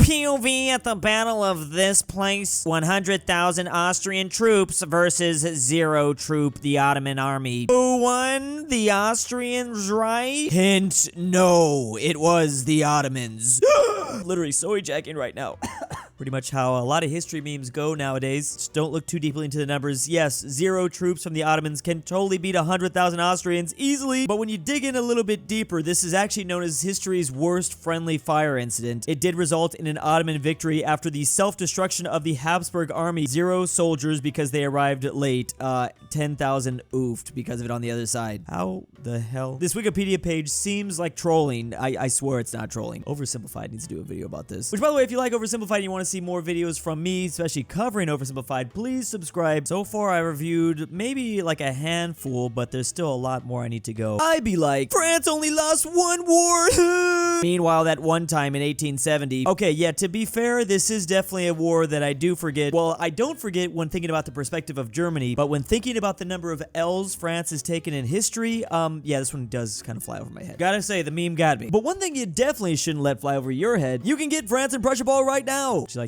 POV at the battle of this place. 100,000 Austrian troops versus 0 troop, the Ottoman army. Who won? The Austrians, right? Hint, no, it was the Ottomans. Literally soy jacking right now. Pretty much how a lot of history memes go nowadays. Just don't look too deeply into the numbers. Yes, 0 troops from the Ottomans can totally beat 100,000 Austrians easily, but when you dig in a little bit deeper, this is actually known as history's worst friendly fire incident. It did result in an Ottoman victory after the self-destruction of the Habsburg army. 0 soldiers because they arrived late. 10,000 oofed because of it on the other side. How the hell? This Wikipedia page seems like trolling. I swear it's not trolling. Oversimplified needs to do a video about this. Which, by the way, if you like Oversimplified and you want to see more videos from me, especially covering Oversimplified, please subscribe. So far, I reviewed maybe like a handful, but there's still a lot more I need to go. I'd be like, France only lost 1 war. Meanwhile, that one time in 1870. Okay, yeah, to be fair, this is definitely a war that I do forget. Well, I don't forget when thinking about the perspective of Germany, but when thinking about the number of L's France has taken in history, yeah, this one does kind of fly over my head. Gotta say, the meme got me. But one thing you definitely shouldn't let fly over your head, you can get France and Prussia ball right now. Do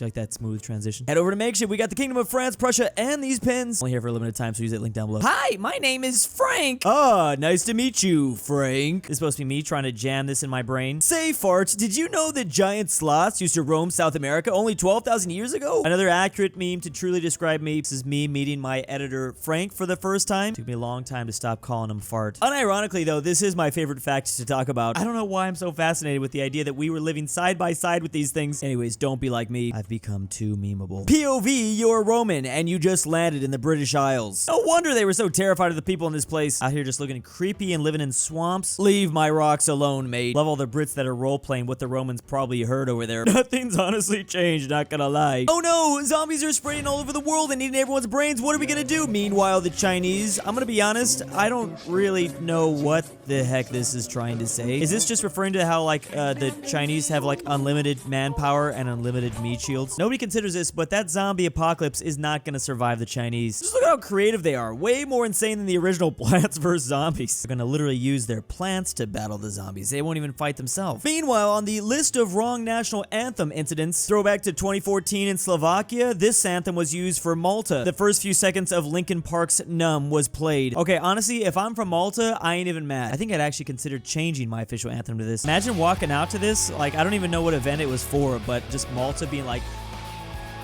you like that, smooth transition? Head over to Makeshift. We got the Kingdom of France, Prussia, and these pins. Only here for a limited time, so use that link down below. Hi, my name is Frank. Ah, nice to meet you, Frank. It's supposed to be me trying to jam this in my brain. Say, Fart, did you know that giant sloths used to roam South America only 12,000 years ago? Another accurate meme to truly describe me. This is me meeting my editor, Frank, for the first time. Took me a long time to stop calling him Fart. Unironically, though, this is my favorite fact to talk about. I don't know why I'm so fascinated with the idea that we were living side by side with these things. Anyways, don't be like me. I've become too memeable. POV, you're Roman, and you just landed in the British Isles. No wonder they were so terrified of the people in this place. Out here just looking creepy and living in swamps. Leave my rocks alone, mate. Love all the Brits that are role-playing what the Romans probably heard over there. Nothing's honestly changed, not gonna lie. Oh no, zombies are spreading all over the world and eating everyone's brains. What are we gonna do? Meanwhile, the Chinese, I'm gonna be honest, I don't really know what the heck this is trying to say. Is this just referring to how, like, the Chinese have, like, unlimited manpower and unlimited meat shields? Nobody considers this, but that zombie apocalypse is not gonna survive the Chinese. Just look at how creative they are. Way more insane than the original Plants vs. Zombies. They're gonna literally use their plants to battle the zombies. They won't even fight themselves. Meanwhile, on the list of wrong national anthem incidents, throwback to 2014 in Slovakia, this anthem was used for Malta. The first few seconds of Linkin Park's Numb was played. Okay, honestly, if I'm from Malta, I ain't even mad. I think I'd actually consider changing my official anthem to this. Imagine walking out to this, like, I don't even know what event it was for, but just Malta being like,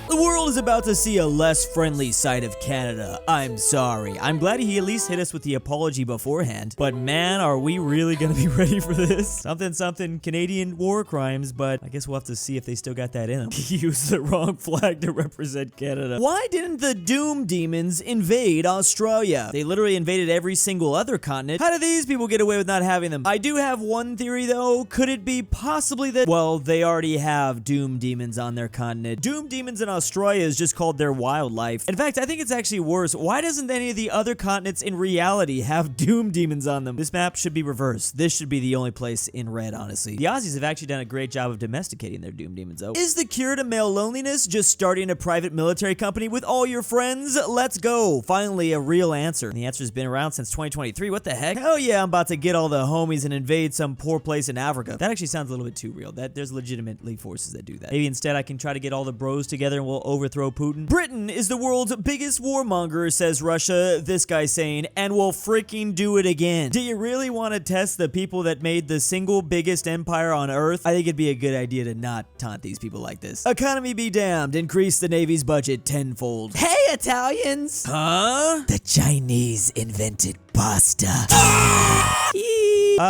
the world is about to see a less friendly side of Canada. I'm sorry. I'm glad he at least hit us with the apology beforehand. But man, are we really gonna be ready for this? Something Canadian war crimes, but I guess we'll have to see if they still got that in them. He used the wrong flag to represent Canada. Why didn't the Doom Demons invade Australia? They literally invaded every single other continent. How did these people get away with not having them? I do have one theory though. Could it be possibly that, well, they already have Doom Demons on their continent? Doom Demons in Australia is just called their wildlife. In fact, I think it's actually worse. Why doesn't any of the other continents in reality have Doom Demons on them? This map should be reversed. This should be the only place in red, honestly. The Aussies have actually done a great job of domesticating their Doom Demons, though. Is the cure to male loneliness just starting a private military company with all your friends? Let's go. Finally, a real answer. And the answer's been around since 2023. What the heck? Hell yeah, I'm about to get all the homies and invade some poor place in Africa. That actually sounds a little bit too real. There's legitimately forces that do that. Maybe instead I can try to get all the bros together and we'll overthrow Putin. Britain is the world's biggest warmonger, says Russia. This guy saying, and we'll freaking do it again. Do you really want to test the people that made the single biggest empire on Earth? I think it'd be a good idea to not taunt these people like this. Economy be damned. Increase the Navy's budget tenfold. Hey, Italians! Huh? The Chinese invented pasta.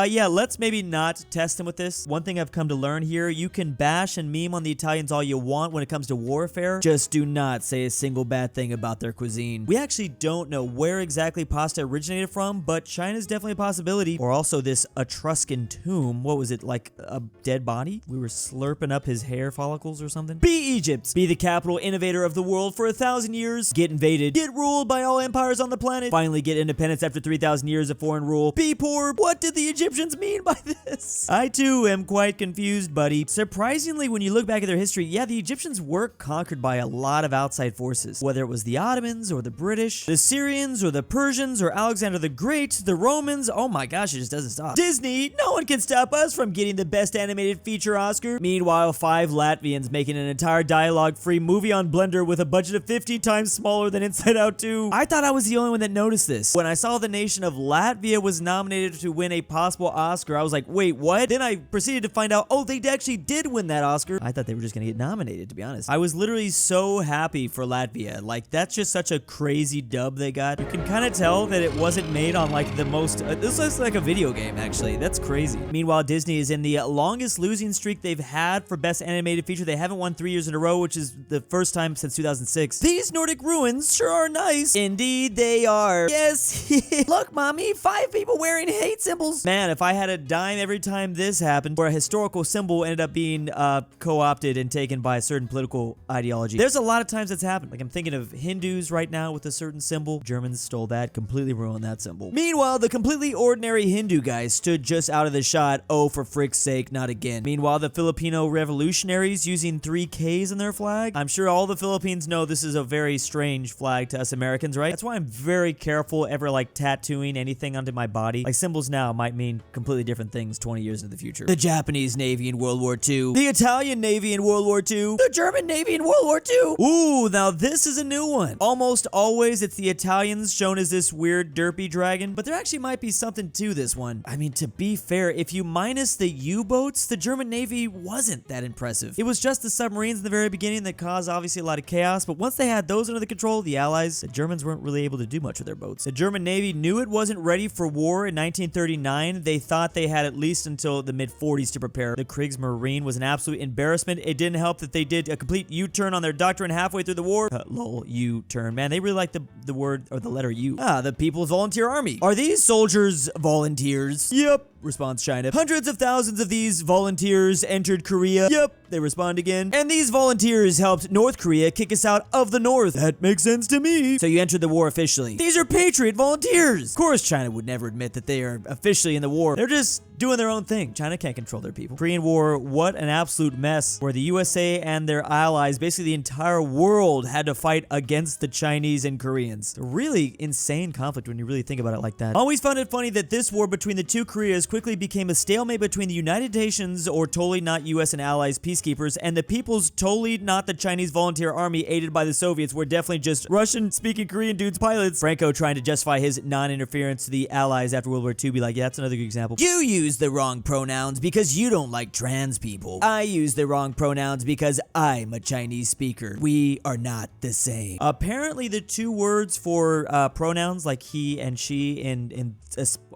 Yeah, let's maybe not test them with this. One thing I've come to learn here, you can bash and meme on the Italians all you want when it comes to warfare. Just do not say a single bad thing about their cuisine. We actually don't know where exactly pasta originated from, but China's definitely a possibility. Or also this Etruscan tomb. What was it, like a dead body? We were slurping up his hair follicles or something? Be Egypt. Be the capital innovator of the world for 1,000 years. Get invaded. Get ruled by all empires on the planet. Finally get independence after 3,000 years of foreign rule. Be poor. What did the Egyptians mean by this? I too am quite confused, buddy. Surprisingly, when you look back at their history, yeah, the Egyptians were conquered by a lot of outside forces. Whether it was the Ottomans or the British, the Syrians or the Persians or Alexander the Great, the Romans, oh my gosh, it just doesn't stop. Disney, no one can stop us from getting the Best Animated Feature Oscar. Meanwhile, 5 Latvians making an entire dialogue-free movie on Blender with a budget of 50 times smaller than Inside Out 2. I thought I was the only one that noticed this. When I saw the nation of Latvia was nominated to win a possible Oscar, I was like, wait, what? Then I proceeded to find out, oh, they actually did win that Oscar. I thought they were just gonna get nominated, to be honest. I was literally so happy for Latvia. Like, that's just such a crazy dub they got. You can kind of tell that it wasn't made on like the most, this looks like a video game actually. That's crazy. Meanwhile, Disney is in the longest losing streak they've had for Best Animated Feature. They haven't won 3 years in a row, which is the first time since 2006. These Nordic ruins sure are nice. Indeed they are. Yes. Look, mommy, 5 people wearing hate symbols. Man, if I had a dime every time this happened, where a historical symbol ended up being co-opted and taken by a certain political ideology. There's a lot of times that's happened. Like, I'm thinking of Hindus right now with a certain symbol. Germans stole that, completely ruined that symbol. Meanwhile, the completely ordinary Hindu guy stood just out of the shot. Oh, for frick's sake, not again. Meanwhile, the Filipino revolutionaries using 3 Ks in their flag. I'm sure all the Philippines know this is a very strange flag to us Americans, right? That's why I'm very careful ever like tattooing anything onto my body. Like, symbols now might mean completely different things 20 years into the future. The Japanese Navy in World War II. The Italian Navy in World War II. The German Navy in World War II. Ooh, now this is a new one. Almost always it's the Italians shown as this weird derpy dragon, but there actually might be something to this one. I mean, to be fair, if you minus the U-boats, the German Navy wasn't that impressive. It was just the submarines in the very beginning that caused obviously a lot of chaos, but once they had those under the control of the Allies, the Germans weren't really able to do much with their boats. The German Navy knew it wasn't ready for war in 1939. They thought they had at least until the mid-40s to prepare. The Kriegsmarine was an absolute embarrassment. It didn't help that they did a complete U-turn on their doctrine halfway through the war. Lol, U-turn. Man, they really like the word or the letter U. Ah, the People's Volunteer Army. Are these soldiers volunteers? Yep, responds China. Hundreds of thousands of these volunteers entered Korea. Yep, they respond again. And these volunteers helped North Korea kick us out of the North. That makes sense to me. So you entered the war officially. These are patriot volunteers. Of course, China would never admit that they are officially in the war. They're just doing their own thing. China can't control their people. Korean War, what an absolute mess, where the USA and their allies, basically the entire world, had to fight against the Chinese and Koreans. A really insane conflict when you really think about it like that. Always found it funny that this war between the two Koreas quickly became a stalemate between the United Nations, or totally not US and allies peacekeepers, and the people's totally not the Chinese volunteer army aided by the Soviets, were definitely just Russian-speaking Korean dudes pilots. Franco trying to justify his non-interference to the allies after World War II, be like, yeah, that's another good example. You use the wrong pronouns because you don't like trans people. I use the wrong pronouns because I'm a Chinese speaker. We are not the same. Apparently the 2 words for pronouns like he and she in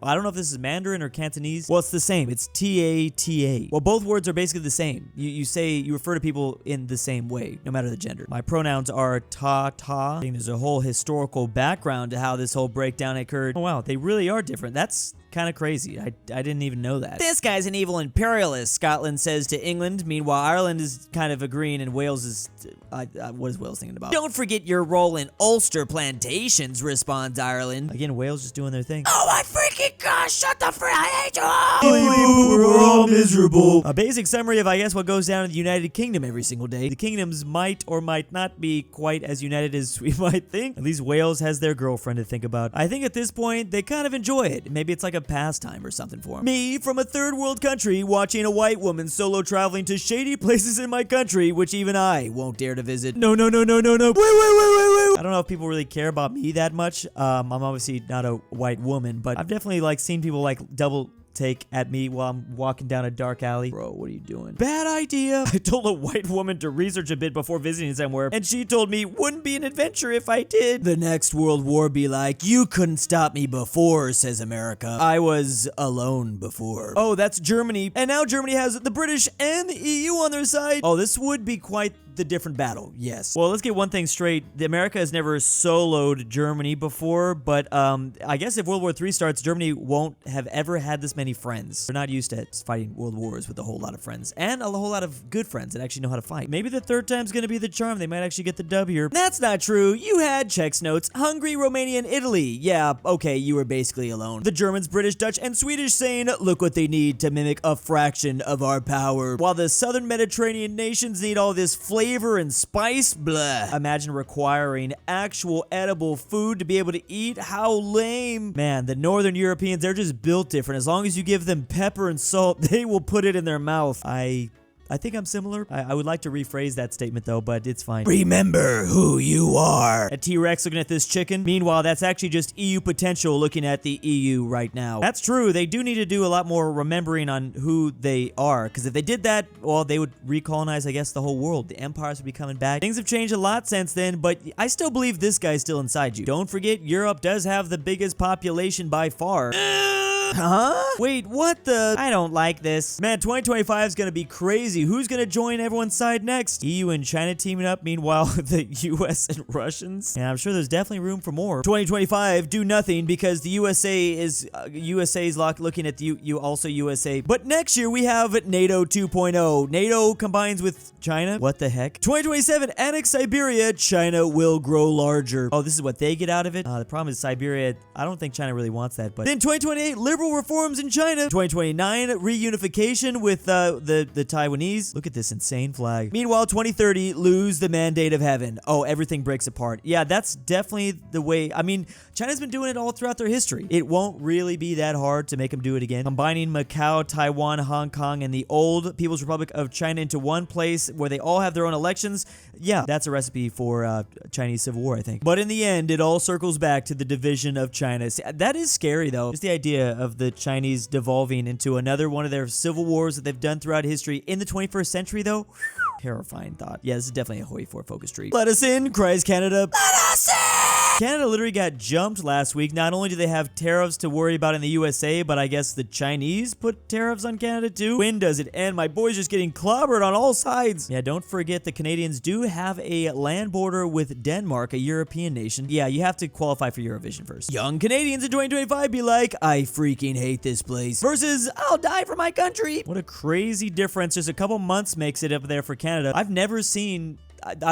I don't know if this is Mandarin or Cantonese. Well, it's the same. It's T-A-T-A. Well, both words are basically the same. You refer to people in the same way, no matter the gender. My pronouns are ta-ta. I think there's a whole historical background to how this whole breakdown occurred. Oh, wow, they really are different. That's kind of crazy. I didn't even know that. This guy's an evil imperialist, Scotland says to England. Meanwhile, Ireland is kind of agreeing, and Wales is... what is Wales thinking about? Don't forget your role in Ulster plantations, responds Ireland. Again, Wales just doing their thing. Oh my freaking gosh, shut the frick, I hate you all! We're all miserable. A basic summary of, I guess, what goes down in the United Kingdom every single day. The kingdoms might or might not be quite as united as we might think. At least Wales has their girlfriend to think about. I think at this point, they kind of enjoy it. Maybe it's like a pastime or something for them. Me, from a third world country, watching a white woman solo traveling to shady places in my country, which even I won't dare to visit. No. Wait. I don't know if people really care about me that much. I'm obviously not a white woman, but I've definitely like seen people like double take at me while I'm walking down a dark alley. Bro, what are you doing? Bad idea. I told a white woman to research a bit before visiting somewhere, and she told me wouldn't be an adventure if I did. The next world war be like, you couldn't stop me before, says America. I was alone before. Oh, that's Germany. And now Germany has the British and the EU on their side. Oh, this would be quite the different battle, yes. Well, let's get one thing straight. America has never soloed Germany before, but I guess if World War III starts, Germany won't have ever had this many friends. They're not used to fighting world wars with a whole lot of friends, and a whole lot of good friends that actually know how to fight. Maybe the third time's gonna be the charm. They might actually get the W. That's not true. You had Czechs notes, Hungary, Romania, and Italy. Yeah, okay, you were basically alone. The Germans, British, Dutch, and Swedish saying, look what they need to mimic a fraction of our power. While the southern Mediterranean nations need all this flavor and spice, blah. Imagine requiring actual edible food to be able to eat. How lame. Man, the northern Europeans, they're just built different. As long as you give them pepper and salt, they will put it in their mouth. I think I'm similar. I would like to rephrase that statement though, but it's fine. Remember who you are. A T-Rex looking at this chicken. Meanwhile, that's actually just EU potential looking at the EU right now. That's true. They do need to do a lot more remembering on who they are, because if they did that, well, they would recolonize, I guess, the whole world. The empires would be coming back. Things have changed a lot since then, but I still believe this guy's still inside you. Don't forget, Europe does have the biggest population by far. Huh? Wait, what the? I don't like this. Man, 2025 is gonna be crazy. Who's gonna join everyone's side next? EU and China teaming up, meanwhile the US and Russians? And I'm sure there's definitely room for more. 2025, do nothing because the USA is looking at the also USA. But next year we have NATO 2.0. NATO combines with China. What the heck? 2027, annex Siberia. China will grow larger. Oh, this is what they get out of it? The problem is Siberia, I don't think China really wants that. But then 2028, liberal reforms in China. 2029, reunification with the Taiwanese. Look at this insane flag. Meanwhile, 2030, lose the mandate of heaven. Oh, everything breaks apart. Yeah, that's definitely the way. I mean, China's been doing it all throughout their history. It won't really be that hard to make them do it again. Combining Macau, Taiwan, Hong Kong, and the old People's Republic of China into one place where they all have their own elections. Yeah, that's a recipe for Chinese Civil War, I think. But in the end, it all circles back to the division of China. See, that is scary, though. Just the idea of the Chinese devolving into another one of their civil wars that they've done throughout history in the 21st century, though. Terrifying thought. Yeah, this is definitely a Hoi 4 focus tree. Let us in, cries Canada. Let us in! Canada literally got jumped last week. Not only do they have tariffs to worry about in the USA, but I guess the Chinese put tariffs on Canada too. When does it end? My boy's just getting clobbered on all sides. Yeah, don't forget the Canadians do have a land border with Denmark, a European nation. Yeah, you have to qualify for Eurovision first. Young Canadians in 2025 be like, I freaking hate this place. Versus, I'll die for my country. What a crazy difference just a couple months makes it up there for Canada. I've never seen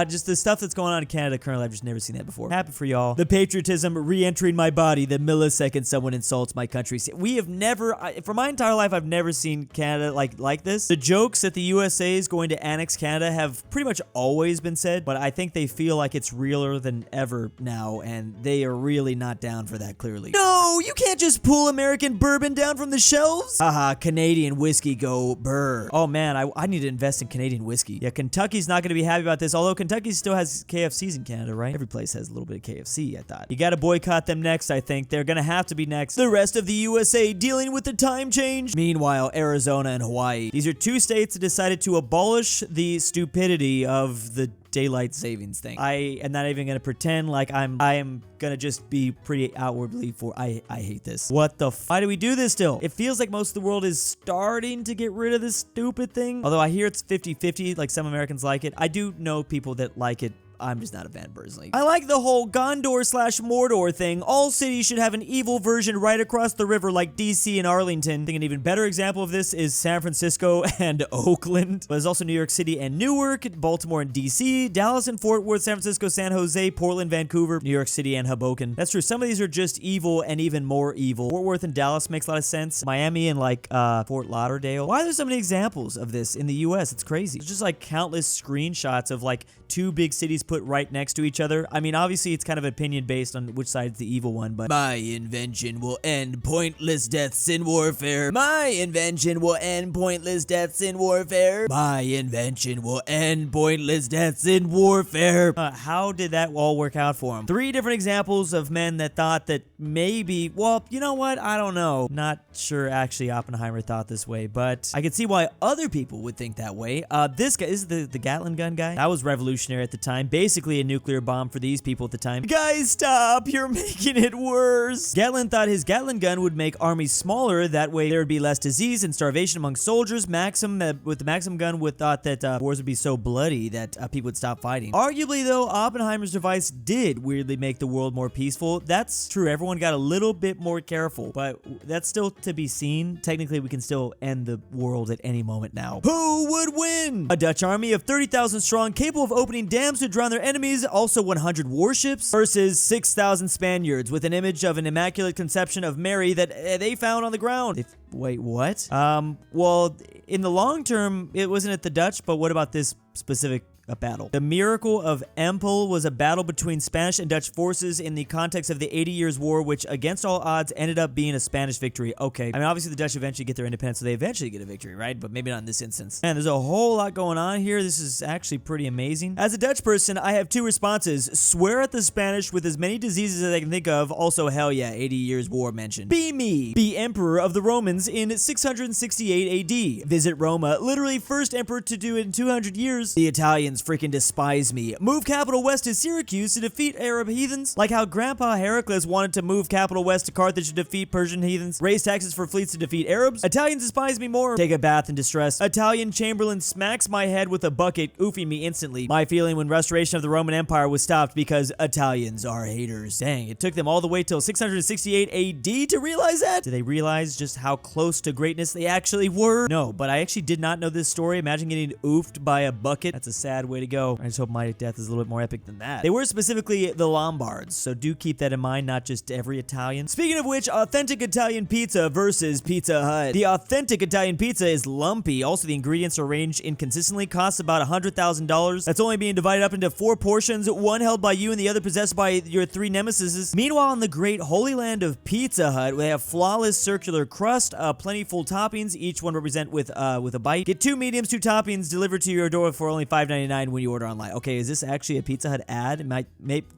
just the stuff that's going on in Canada currently, I've just never seen that before. Happy for y'all. The patriotism re-entering my body the millisecond someone insults my country. We have never, for my entire life, I've never seen Canada like this. The jokes that the USA is going to annex Canada have pretty much always been said, but I think they feel like it's realer than ever now, and they are really not down for that, clearly. No, you can't just pull American bourbon down from the shelves. Haha, Canadian whiskey go burr. Oh man, I need to invest in Canadian whiskey. Yeah, Kentucky's not going to be happy about this. Although Kentucky still has KFCs in Canada, right? Every place has a little bit of KFC, I thought. You gotta boycott them next, I think. They're gonna have to be next. The rest of the USA dealing with the time change. Meanwhile, Arizona and Hawaii. These are two states that decided to abolish the stupidity of the daylight savings thing. I am not even gonna pretend like I am gonna just be pretty outwardly for I hate this. What the why do we do this still? It feels like most of the world is starting to get rid of this stupid thing. Although I hear it's 50-50, like some Americans like it. I do know people that like it. I'm just not a fan personally. I like the whole Gondor/Mordor thing. All cities should have an evil version right across the river like DC and Arlington. I think an even better example of this is San Francisco and Oakland. But there's also New York City and Newark, Baltimore and DC, Dallas and Fort Worth, San Francisco, San Jose, Portland, Vancouver, New York City and Hoboken. That's true. Some of these are just evil and even more evil. Fort Worth and Dallas makes a lot of sense. Miami and like Fort Lauderdale. Why are there so many examples of this in the US? It's crazy. There's just like countless screenshots of like two big cities put right next to each other. I mean, obviously it's kind of opinion based on which side's the evil one, but my invention will end pointless deaths in warfare. My invention will end pointless deaths in warfare. My invention will end pointless deaths in warfare. How did that all work out for him? 3 different examples of men that thought that maybe, well, you know what? I don't know. Not sure actually Oppenheimer thought this way, but I could see why other people would think that way. This guy is the Gatling gun guy. That was revolutionary at the time. basically a nuclear bomb for these people at the time. Guys, stop! You're making it worse! Gatlin thought his Gatling gun would make armies smaller, that way there would be less disease and starvation among soldiers. Maxim, with the Maxim gun, would thought that wars would be so bloody that people would stop fighting. Arguably, though, Oppenheimer's device did weirdly make the world more peaceful. That's true, everyone got a little bit more careful, but that's still to be seen. Technically, we can still end the world at any moment now. Who would win? A Dutch army of 30,000 strong, capable of opening dams to drown their enemies, also 100 warships, versus 6,000 Spaniards with an image of an immaculate conception of Mary that they found on the ground. Wait, what? Well, in the long term, it wasn't at the Dutch, but what about this specific battle? The Miracle of Empel was a battle between Spanish and Dutch forces in the context of the 80 Years' War, which against all odds ended up being a Spanish victory. Okay, I mean, obviously the Dutch eventually get their independence, so they eventually get a victory, right? But maybe not in this instance. Man, there's a whole lot going on here. This is actually pretty amazing. As a Dutch person, I have two responses. Swear at the Spanish with as many diseases as I can think of. Also, hell yeah, 80 Years' War mentioned. Be me. Be Emperor of the Romans in 668 AD. Visit Roma. Literally first emperor to do it in 200 years. The Italians freaking despise me. Move capital west to Syracuse to defeat Arab heathens. Like how Grandpa Heracles wanted to move capital west to Carthage to defeat Persian heathens. Raise taxes for fleets to defeat Arabs. Italians despise me more. Take a bath in distress. Italian Chamberlain smacks my head with a bucket, oofing me instantly. My feeling when restoration of the Roman Empire was stopped because Italians are haters. Dang, it took them all the way till 668 AD to realize that? Did they realize just how close to greatness they actually were? No, but I actually did not know this story. Imagine getting oofed by a bucket. That's a sad way to go. I just hope my death is a little bit more epic than that. They were specifically the Lombards, so do keep that in mind, not just every Italian. Speaking of which, authentic Italian pizza versus Pizza Hut. The authentic Italian pizza is lumpy. Also, the ingredients are arranged inconsistently, costs about $100,000. That's only being divided up into 4 portions, one held by you and the other possessed by your 3 nemesises. Meanwhile, in the great holy land of Pizza Hut, they have flawless circular crust, plentiful toppings, each one represent with a bite. Get 2 mediums, 2 toppings delivered to your door for only $5.99 when you order online. Okay, is this actually a Pizza Hut ad?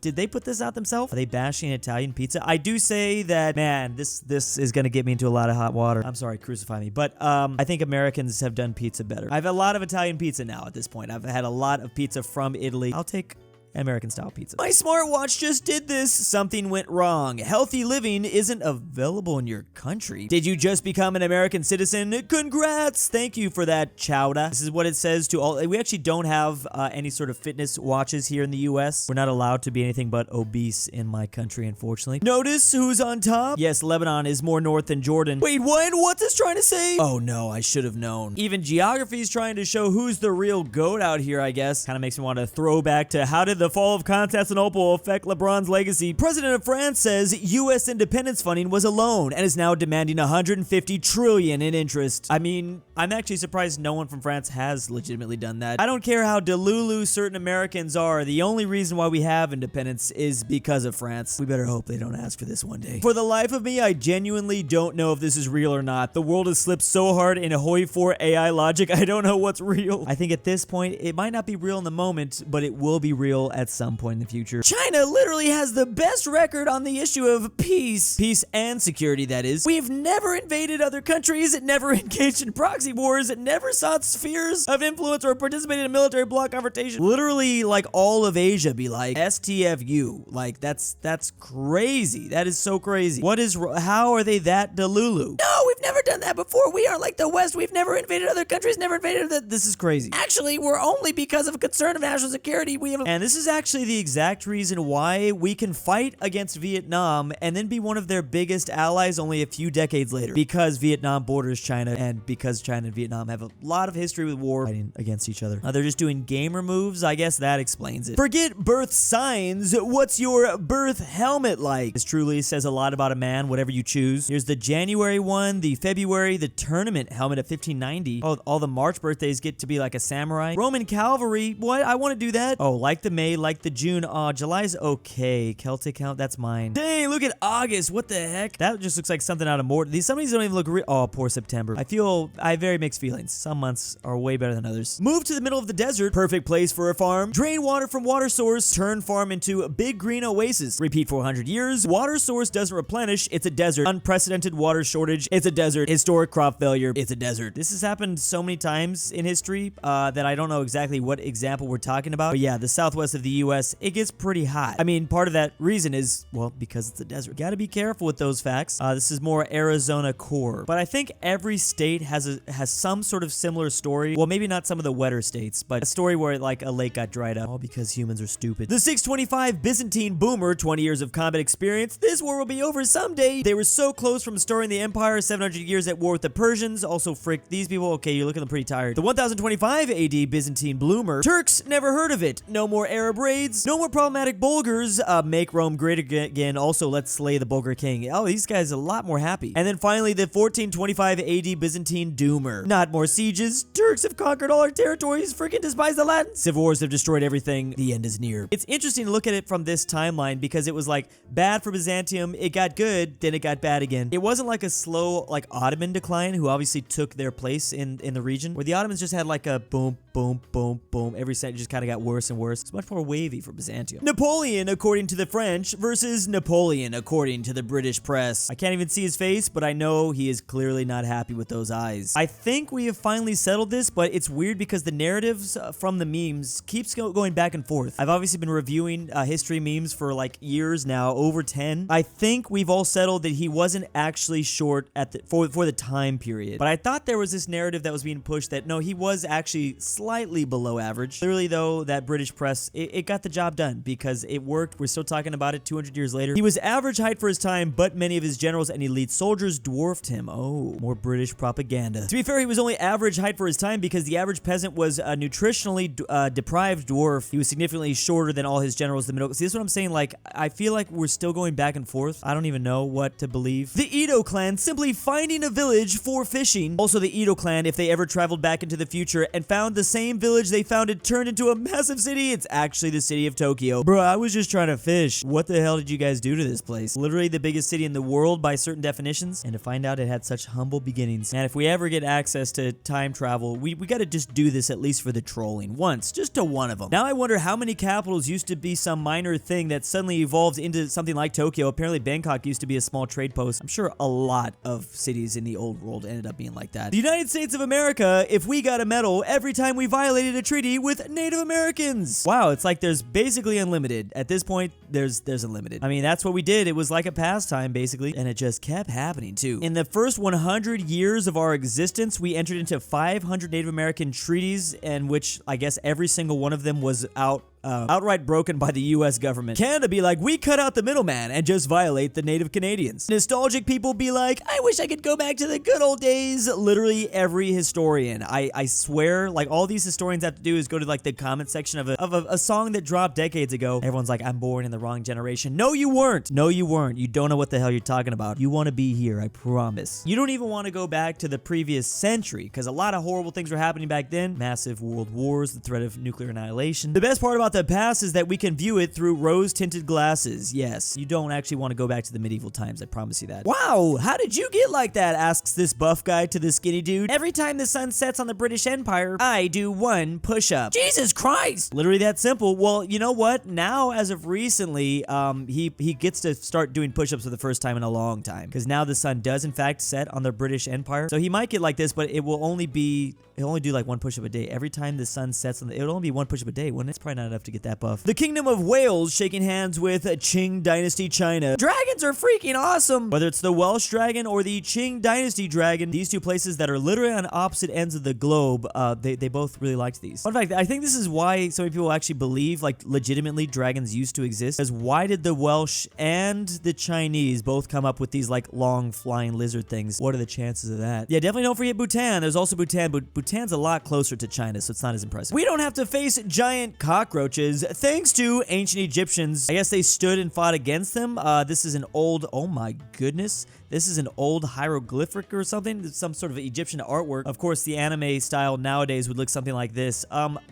Did they put this out themselves? Are they bashing Italian pizza? I do say that, man, this is gonna get me into a lot of hot water. I'm sorry, crucify me. But I think Americans have done pizza better. I've had a lot of Italian pizza now at this point. I've had a lot of pizza from Italy. I'll take American style pizza. My smartwatch just did this. Something went wrong. Healthy living isn't available in your country. Did you just become an American citizen? Congrats! Thank you for that, chowda. This is what it says to all. We actually don't have any sort of fitness watches here in the US. We're not allowed to be anything but obese in my country, unfortunately. Notice who's on top? Yes, Lebanon is more north than Jordan. Wait, what? What's this trying to say? Oh no, I should have known. Even geography is trying to show who's the real goat out here, I guess. Kind of makes me want to throw back to how did the fall of Constantinople affect LeBron's legacy? President of France says U.S. independence funding was a loan and is now demanding $150 trillion in interest. I mean, I'm actually surprised no one from France has legitimately done that. I don't care how delulu certain Americans are. The only reason why we have independence is because of France. We better hope they don't ask for this one day. For the life of me, I genuinely don't know if this is real or not. The world has slipped so hard in a hoi 4 AI logic, I don't know what's real. I think at this point, it might not be real in the moment, but it will be real at some point in the future. China literally has the best record on the issue of peace. Peace and security, that is. We've never invaded other countries, never engaged in proxy wars, never sought spheres of influence or participated in military bloc confrontation. Literally, like, all of Asia be like, STFU. Like, that's crazy. That is so crazy. How are they that delulu? No, we've never done that before. We are like the West. We've never invaded other countries, never invaded this is crazy. Actually, we're only because of concern of national security. And this is actually the exact reason why we can fight against Vietnam and then be one of their biggest allies only a few decades later. Because Vietnam borders China and because China and Vietnam have a lot of history with war fighting against each other. They're just doing gamer moves. I guess that explains it. Forget birth signs. What's your birth helmet like? This truly says a lot about a man, whatever you choose. Here's the January one, the February, the tournament helmet at 1590. Oh, all the March birthdays get to be like a samurai. Roman cavalry. What? I want to do that. Oh, like the May, like the June. Oh, July's okay. Celtic count, that's mine. Dang, look at August. What the heck? That just looks like something out of more. Some of these don't even look real. Oh, poor September. I have very mixed feelings. Some months are way better than others. Move to the middle of the desert. Perfect place for a farm. Drain water from water source. Turn farm into a big green oasis. Repeat for 100 years. Water source doesn't replenish. It's a desert. Unprecedented water shortage. It's a desert. Historic crop failure. It's a desert. This has happened so many times in history that I don't know exactly what example we're talking about. But yeah, the southwest of of the US, it gets pretty hot. I mean, part of that reason is, well, because it's a desert. Gotta be careful with those facts. This is more Arizona core. But I think every state has some sort of similar story. Well, maybe not some of the wetter states, but a story where like a lake got dried up. All because humans are stupid. The 625 Byzantine boomer, 20 years of combat experience. This war will be over someday. They were so close from restoring the empire, 700 years at war with the Persians. Also, frick, these people, okay, you're looking pretty tired. The 1025 AD Byzantine bloomer. Turks, never heard of it. No more Arab raids. No more problematic Bulgars. Make Rome great again. Also, let's slay the Bulgar king. Oh, these guys are a lot more happy. And then finally, the 1425 AD Byzantine doomer. Not more sieges. Turks have conquered all our territories. Freaking despise the Latins. Civil wars have destroyed everything. The end is near. It's interesting to look at it from this timeline because it was like bad for Byzantium. It got good, then it got bad again. It wasn't like a slow, like Ottoman decline, who obviously took their place in the region, where the Ottomans just had like a boom, boom, boom, boom. Every set just kind of got worse and worse. It's much more wavy for Byzantium. Napoleon, according to the French, versus Napoleon, according to the British press. I can't even see his face, but I know he is clearly not happy with those eyes. I think we have finally settled this, but it's weird because the narratives from the memes keeps going back and forth. I've obviously been reviewing history memes for like years now, over 10. I think we've all settled that he wasn't actually short at for the time period. But I thought there was this narrative that was being pushed that no, he was actually slightly below average. Clearly though, that British press, it got the job done because it worked. We're still talking about it 200 years later. He was average height for his time, but many of his generals and elite soldiers dwarfed him. Oh, more British propaganda. To be fair, he was only average height for his time because the average peasant was a nutritionally deprived dwarf. He was significantly shorter than all his generals. The middle. See, this is what I'm saying. Like, I feel like we're still going back and forth. I don't even know what to believe. The Edo clan simply finding a village for fishing. Also, the Edo clan, if they ever traveled back into the future and found the same village they founded turned into a massive city, it's actually the city of Tokyo. Bro, I was just trying to fish. What the hell did you guys do to this place? Literally the biggest city in the world by certain definitions, and to find out it had such humble beginnings. And if we ever get access to time travel, we gotta just do this at least for the trolling. Once, just to one of them. Now I wonder how many capitals used to be some minor thing that suddenly evolved into something like Tokyo. Apparently Bangkok used to be a small trade post. I'm sure a lot of cities in the old world ended up being like that. The United States of America, if we got a medal every time we violated a treaty with Native Americans. Wow, it's like there's basically unlimited. At this point, there's unlimited. I mean, that's what we did. It was like a pastime, basically, and it just kept happening, too. In the first 100 years of our existence, we entered into 500 Native American treaties, and which I guess every single one of them was outright broken by the US government. Canada be like, we cut out the middleman and just violate the native Canadians. Nostalgic people be like, I wish I could go back to the good old days. Literally every historian. I swear, like all these historians have to do is go to like the comment section of a song that dropped decades ago. Everyone's like, I'm born in the wrong generation. No, you weren't. No, you weren't. You don't know what the hell you're talking about. You want to be here, I promise. You don't even want to go back to the previous century because a lot of horrible things were happening back then. Massive world wars, the threat of nuclear annihilation. The best part about the past is that we can view it through rose-tinted glasses. Yes, you don't actually want to go back to the medieval times, I promise you that. Wow, how did you get like that? Asks this buff guy to the skinny dude. Every time the sun sets on the British Empire, I do one push-up. Jesus Christ! Literally that simple. Well, you know what? Now, as of recently, he gets to start doing push-ups for the first time in a long time. Because now the sun does in fact set on the British Empire. So he might get like this, but it will only be, he'll only do like one push-up a day. Every time the sun sets on the, it'll only be one push-up a day, wouldn't it? It's probably not enough to get that buff. The Kingdom of Wales shaking hands with Qing Dynasty China. Dragons are freaking awesome! Whether it's the Welsh dragon or the Qing Dynasty dragon, these two places that are literally on opposite ends of the globe, they both really liked these. Fun fact, I think this is why so many people actually believe, like, legitimately dragons used to exist. Because why did the Welsh and the Chinese both come up with these, like, long flying lizard things? What are the chances of that? Yeah, definitely don't forget Bhutan. There's also Bhutan, but Bhutan's a lot closer to China, so it's not as impressive. We don't have to face giant cockroaches thanks to ancient Egyptians. I guess they stood and fought against them. This is an old, oh my goodness. This is an old hieroglyphic or something, some sort of Egyptian artwork. Of course, the anime style nowadays would look something like this.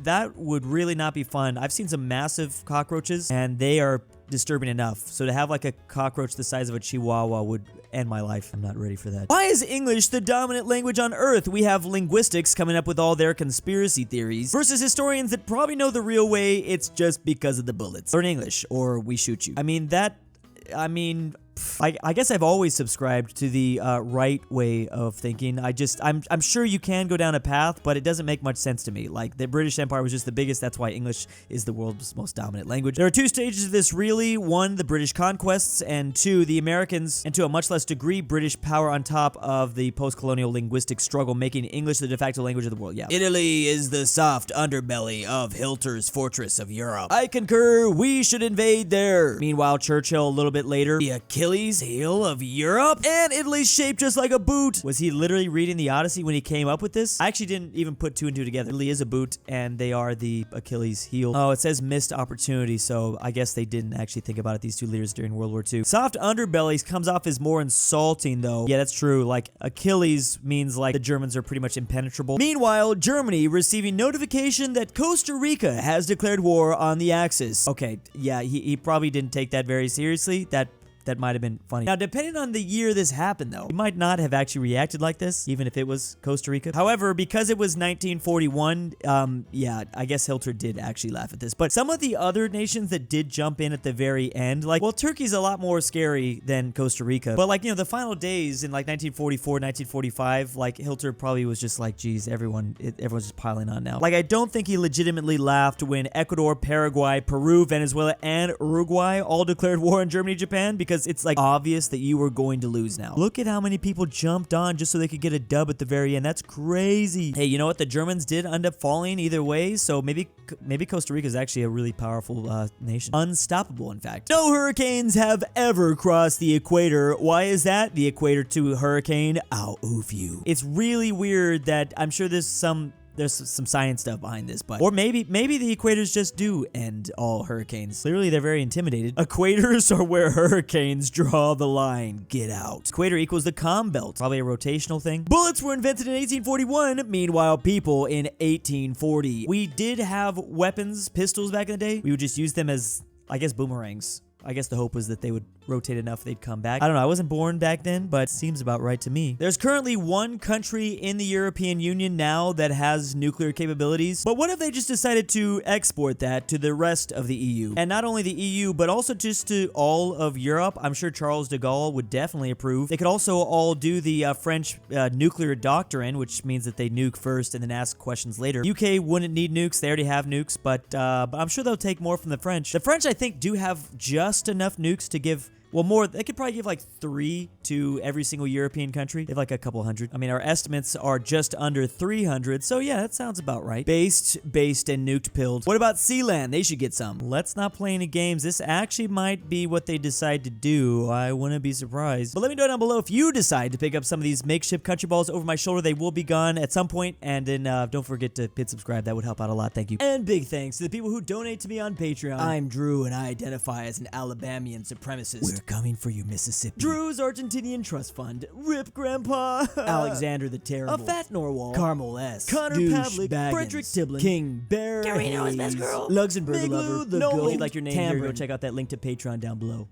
That would really not be fun. I've seen some massive cockroaches, and they are disturbing enough. So to have like a cockroach the size of a chihuahua would end my life. I'm not ready for that. Why is English the dominant language on Earth? We have linguistics coming up with all their conspiracy theories versus historians that probably know the real way. It's just because of the bullets. Learn English or we shoot you. I mean, I guess I've always subscribed to the right way of thinking. I'm sure you can go down a path, but it doesn't make much sense to me. Like, the British Empire was just the biggest. That's why English is the world's most dominant language. There are two stages of this, really. One, the British conquests, and two, the Americans, and to a much less degree, British power on top of the post-colonial linguistic struggle, making English the de facto language of the world. Yeah. Italy is the soft underbelly of Hitler's fortress of Europe. I concur, we should invade there. Meanwhile, Churchill, a little bit later, the Achilles heel of Europe, and Italy's shaped just like a boot. Was he literally reading the Odyssey when he came up with this? I actually didn't even put two and two together. Italy is a boot, and they are the Achilles heel. Oh, it says missed opportunity, so I guess they didn't actually think about it, these two leaders during World War II. Soft underbellies comes off as more insulting, though. Yeah, that's true. Like, Achilles means like the Germans are pretty much impenetrable. Meanwhile, Germany receiving notification that Costa Rica has declared war on the Axis. Okay, yeah, he probably didn't take that very seriously. That might have been funny. Now, depending on the year this happened, though, he might not have actually reacted like this, even if it was Costa Rica. However, because it was 1941, yeah, I guess Hitler did actually laugh at this. But some of the other nations that did jump in at the very end, like, well, Turkey's a lot more scary than Costa Rica. But, like, you know, the final days in, like, 1944, 1945, like, Hitler probably was just like, geez, everyone's just piling on now. Like, I don't think he legitimately laughed when Ecuador, Paraguay, Peru, Venezuela, and Uruguay all declared war on Germany and Japan, because it's like obvious that you were going to lose now. Look at how many people jumped on just so they could get a dub at the very end. That's crazy. Hey, you know what? The Germans did end up falling either way, so maybe Costa Rica is actually a really powerful nation. Unstoppable, in fact. No hurricanes have ever crossed the equator. Why is that? The equator to hurricane? I'll oof you. It's really weird that I'm sure there's some science stuff behind this, but or maybe the equators just do end all hurricanes. Clearly, they're very intimidated. Equators are where hurricanes draw the line. Get out. Equator equals the calm belt. Probably a rotational thing. Bullets were invented in 1841. Meanwhile, people in 1840. We did have weapons, pistols back in the day. We would just use them as, I guess, boomerangs. I guess the hope was that they would rotate enough they'd come back. I don't know, I wasn't born back then, but it seems about right to me. There's currently one country in the European Union now that has nuclear capabilities, but what if they just decided to export that to the rest of the EU? And not only the EU, but also just to all of Europe. I'm sure Charles de Gaulle would definitely approve. They could also all do the French nuclear doctrine, which means that they nuke first and then ask questions later. UK wouldn't need nukes, they already have nukes, but I'm sure they'll take more from the French. The French, I think, do have just enough nukes to give, well, more. They could probably give like 3 to every single European country. They have like a couple hundred. I mean, our estimates are just under 300, so yeah, that sounds about right. Based, and nuked pilled. What about Sealand? They should get some. Let's not play any games. This actually might be what they decide to do. I wouldn't be surprised. But let me know down below if you decide to pick up some of these makeshift country balls over my shoulder. They will be gone at some point, and then don't forget to hit subscribe. That would help out a lot. Thank you. And big thanks to the people who donate to me on Patreon. I'm Drew, and I identify as an Alabamian supremacist. We're coming for you, Mississippi. Drew's Argentinian Trust Fund. Rip Grandpa. Alexander the Terrible. aPhatNarwhal. Carmel S. Connor Pavlik. Fredrik Tibblin. KingBearHaze. KirinoIsBestGirl. LuxembourgLover. The Nolan. If you'd like your name Tambre. Here, go check out that link to Patreon down below.